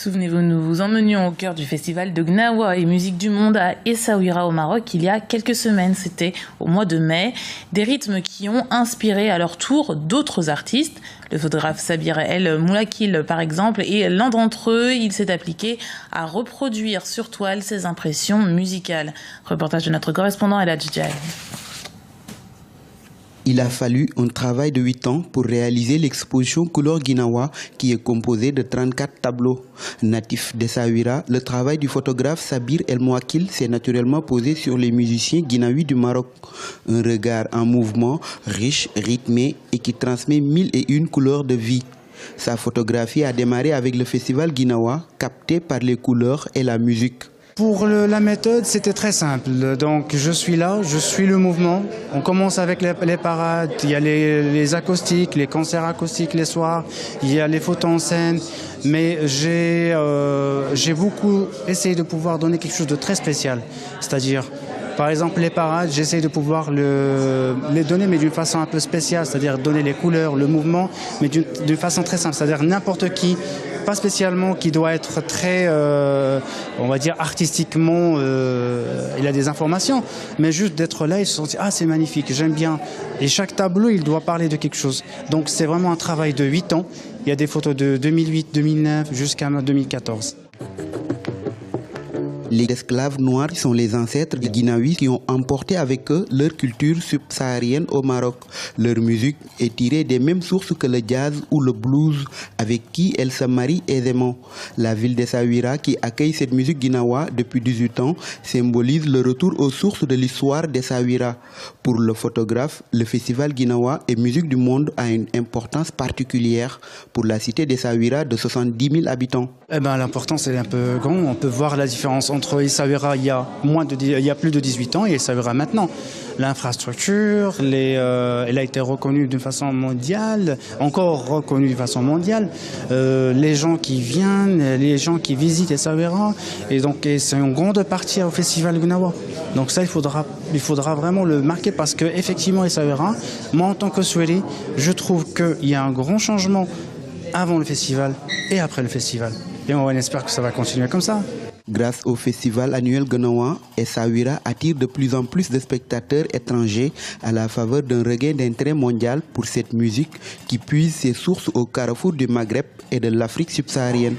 Souvenez-vous, nous vous emmenions au cœur du festival de Gnawa et musique du monde à Essaouira au Maroc il y a quelques semaines. C'était au mois de mai. Des rythmes qui ont inspiré à leur tour d'autres artistes. Le photographe Sabir El Moulakil par exemple, et l'un d'entre eux, il s'est appliqué à reproduire sur toile ses impressions musicales. Reportage de notre correspondant El Adjidjai. Il a fallu un travail de 8 ans pour réaliser l'exposition Couleur Gnawa qui est composée de 34 tableaux. Natif d'Essaouira, le travail du photographe Sabir El Moulakil s'est naturellement posé sur les musiciens guinaouis du Maroc. Un regard en mouvement, riche, rythmé et qui transmet 1001 couleurs de vie. Sa photographie a démarré avec le festival Gnawa, capté par les couleurs et la musique. Pour la méthode, c'était très simple. Donc, je suis là, je suis le mouvement. On commence avec les parades, il y a les acoustiques, les concerts acoustiques les soirs, il y a les photos en scène. Mais j'ai beaucoup essayé de pouvoir donner quelque chose de très spécial. C'est-à-dire, par exemple, les parades, j'essaie de pouvoir les donner, mais d'une façon un peu spéciale. C'est-à-dire donner les couleurs, le mouvement, mais d'une façon très simple. C'est-à-dire n'importe qui, pas spécialement qui doit être très, on va dire artistiquement, il a des informations, mais juste d'être là et se sentir ah c'est magnifique, j'aime bien. Et chaque tableau il doit parler de quelque chose. Donc c'est vraiment un travail de 8 ans. Il y a des photos de 2008, 2009 jusqu'à 2014. Les esclaves noirs sont les ancêtres des Guinaouis qui ont emporté avec eux leur culture subsaharienne au Maroc. Leur musique est tirée des mêmes sources que le jazz ou le blues, avec qui elle se marie aisément. La ville d'Essaouira, qui accueille cette musique guinawa depuis 18 ans, symbolise le retour aux sources de l'histoire d'Essaouira. Pour le photographe, le festival Gnawa et musique du monde a une importance particulière pour la cité d'Essaouira de 70 000 habitants. L'importance est un peu grande. On peut voir la différence entre Essaouira il y a plus de 18 ans et Essaouira maintenant. L'infrastructure, elle a été reconnue d'une façon mondiale, encore reconnue d'une façon mondiale. Les gens qui viennent, les gens qui visitent Essaouira, et donc c'est une grande partie au festival Gnawa. Donc ça, il faudra vraiment le marquer parce que effectivement Essaouira, moi en tant que Souéli, je trouve qu'il y a un grand changement avant le festival et après le festival. Et on espère que ça va continuer comme ça. Grâce au festival annuel Gnawa, Essaouira attire de plus en plus de spectateurs étrangers à la faveur d'un regain d'intérêt mondial pour cette musique qui puise ses sources au carrefour du Maghreb et de l'Afrique subsaharienne.